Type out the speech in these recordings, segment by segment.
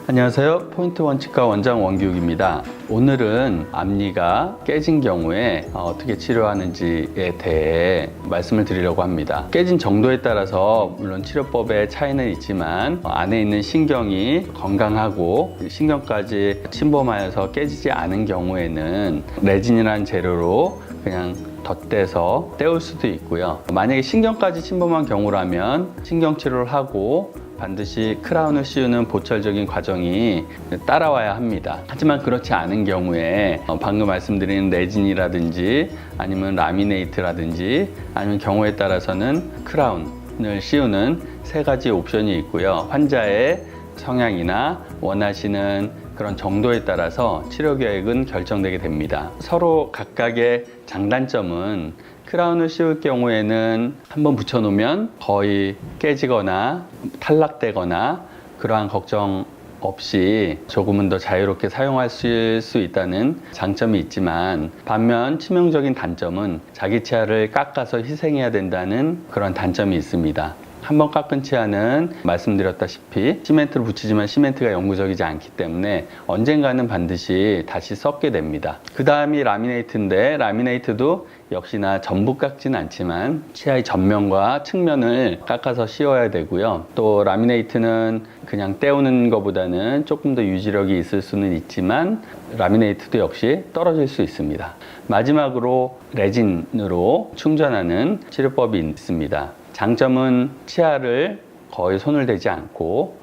안녕하세요. 포인트 원칙과 원장 원기욱입니다. 오늘은 앞니가 깨진 경우에 어떻게 치료하는지에 대해 말씀을 드리려고 합니다. 깨진 정도에 따라서 물론 치료법에 차이는 있지만 안에 있는 신경이 건강하고 신경까지 침범하여서 깨지지 않은 경우에는 레진이라는 재료로 그냥 덧대서 떼올 수도 있고요. 만약에 신경까지 침범한 경우라면 신경치료를 하고 반드시 크라운을 씌우는 보철적인 과정이 따라와야 합니다. 하지만 그렇지 않은 경우에 방금 말씀드린 레진이라든지 아니면 라미네이트라든지 아니면 경우에 따라서는 크라운을 씌우는 세 가지 옵션이 있고요. 환자의 성향이나 원하시는 그런 정도에 따라서 치료 계획은 결정되게 됩니다. 서로 각각의 장단점은 크라운을 씌울 경우에는 한번 붙여놓으면 거의 깨지거나 탈락되거나 그러한 걱정 없이 조금은 더 자유롭게 사용하실 수 있다는 장점이 있지만 반면 치명적인 단점은 자기 치아를 깎아서 희생해야 된다는 그런 단점이 있습니다. 한번 깎은 치아는 말씀드렸다시피 시멘트를 붙이지만 시멘트가 영구적이지 않기 때문에 언젠가는 반드시 다시 썩게 됩니다. 그 다음이 라미네이트인데 라미네이트도 역시나 전부 깎지는 않지만 치아의 전면과 측면을 깎아서 씌워야 되고요. 또 라미네이트는 그냥 떼우는 것보다는 조금 더 유지력이 있을 수는 있지만 라미네이트도 역시 떨어질 수 있습니다. 마지막으로 레진으로 충전하는 치료법이 있습니다. 장점은 치아를 거의 손을 대지 않고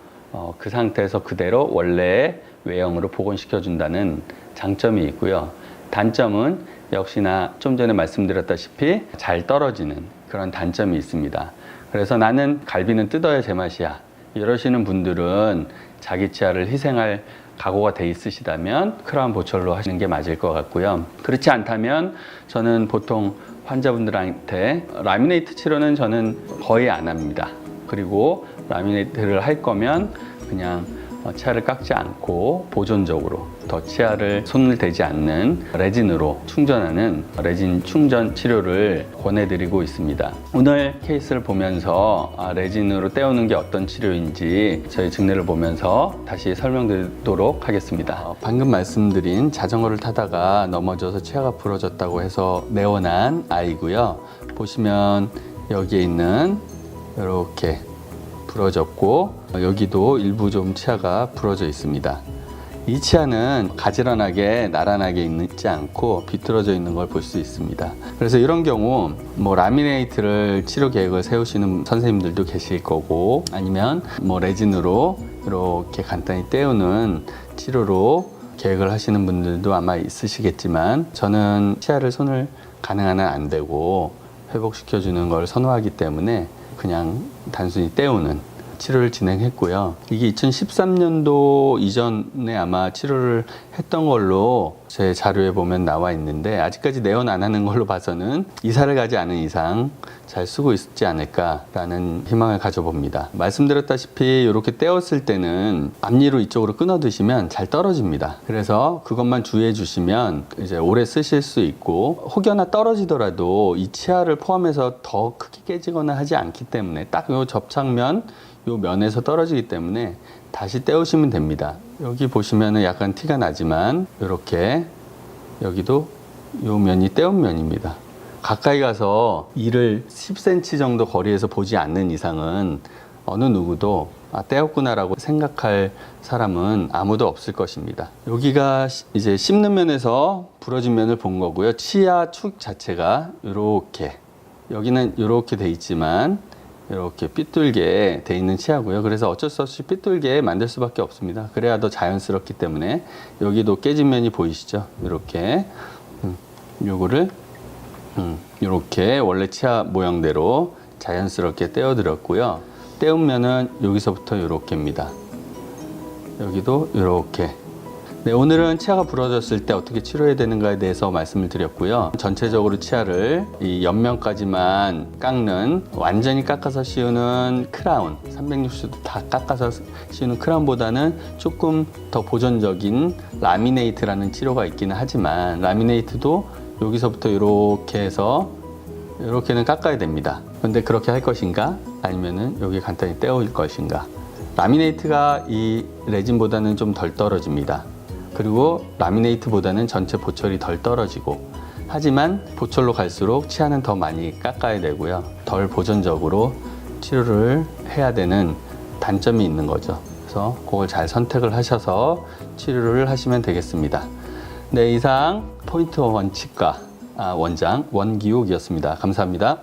그 상태에서 그대로 원래의 외형으로 복원시켜준다는 장점이 있고요. 단점은 역시나 좀 전에 말씀드렸다시피 잘 떨어지는 그런 단점이 있습니다. 그래서 나는 갈비는 뜯어야 제맛이야 이러시는 분들은 자기 치아를 희생할 각오가 돼 있으시다면 크라운 보철로 하시는 게 맞을 것 같고요. 그렇지 않다면 저는 보통 환자분들한테 라미네이트 치료는 저는 거의 안 합니다. 그리고 라미네이트를 할 거면 그냥 치아를 깎지 않고 보존적으로 더 치아를 손을 대지 않는 레진으로 충전하는 레진 충전 치료를 권해드리고 있습니다. 오늘 케이스를 보면서 레진으로 떼우는 게 어떤 치료인지 저희 증례를 보면서 다시 설명드리도록 하겠습니다. 방금 말씀드린 자전거를 타다가 넘어져서 치아가 부러졌다고 해서 내원한 아이고요. 보시면 여기에 있는 이렇게 부러졌고 여기도 일부 좀 치아가 부러져 있습니다. 이 치아는 가지런하게 나란하게 있지 않고 비틀어져 있는 걸 볼 수 있습니다. 그래서 이런 경우 라미네이트를 치료 계획을 세우시는 선생님들도 계실 거고 아니면 레진으로 이렇게 간단히 떼우는 치료로 계획을 하시는 분들도 아마 있으시겠지만 저는 치아를 손을 가능한 한 안 대고 회복시켜주는 걸 선호하기 때문에 그냥 단순히 떼우는 치료를 진행했고요. 이게 2013년도 이전에 아마 치료를 했던 걸로 제 자료에 보면 나와 있는데 아직까지 내원 안 하는 걸로 봐서는 이사를 가지 않은 이상 잘 쓰고 있지 않을까라는 희망을 가져봅니다. 말씀드렸다시피 이렇게 떼었을 때는 앞니로 이쪽으로 끊어 드시면 잘 떨어집니다. 그래서 그것만 주의해 주시면 이제 오래 쓰실 수 있고 혹여나 떨어지더라도 이 치아를 포함해서 더 크게 깨지거나 하지 않기 때문에 딱 요 접착면 요 면에서 떨어지기 때문에 다시 떼우시면 됩니다. 여기 보시면은 약간 티가 나지만 이렇게 여기도 요 면이 떼운 면입니다. 가까이 가서 이를 10cm 정도 거리에서 보지 않는 이상은 어느 누구도 떼었구나라고 생각할 사람은 아무도 없을 것입니다. 여기가 이제 씹는 면에서 부러진 면을 본 거고요. 치아 축 자체가 이렇게 여기는 이렇게 돼 있지만 이렇게 삐뚤게 돼 있는 치아고요. 그래서 어쩔 수 없이 삐뚤게 만들 수밖에 없습니다. 그래야 더 자연스럽기 때문에 여기도 깨진 면이 보이시죠? 이렇게 요거를 이렇게 원래 치아 모양대로 자연스럽게 떼어 드렸고요. 떼운 면은 여기서부터 이렇게입니다. 여기도 이렇게. 네, 오늘은 치아가 부러졌을 때 어떻게 치료해야 되는가에 대해서 말씀을 드렸고요. 전체적으로 치아를 이 옆면까지만 깎는 완전히 깎아서 씌우는 크라운 360도 다 깎아서 씌우는 크라운보다는 조금 더 보존적인 라미네이트라는 치료가 있기는 하지만 라미네이트도 여기서부터 이렇게 해서 이렇게는 깎아야 됩니다. 그런데 그렇게 할 것인가 아니면은 여기 간단히 떼어올 것인가 라미네이트가 이 레진보다는 좀 덜 떨어집니다. 그리고 라미네이트보다는 전체 보철이 덜 떨어지고, 하지만 보철로 갈수록 치아는 더 많이 깎아야 되고요. 덜 보존적으로 치료를 해야 되는 단점이 있는 거죠. 그래서 그걸 잘 선택을 하셔서 치료를 하시면 되겠습니다. 네, 이상 포인트 원치과 원장 원기욱이었습니다. 감사합니다.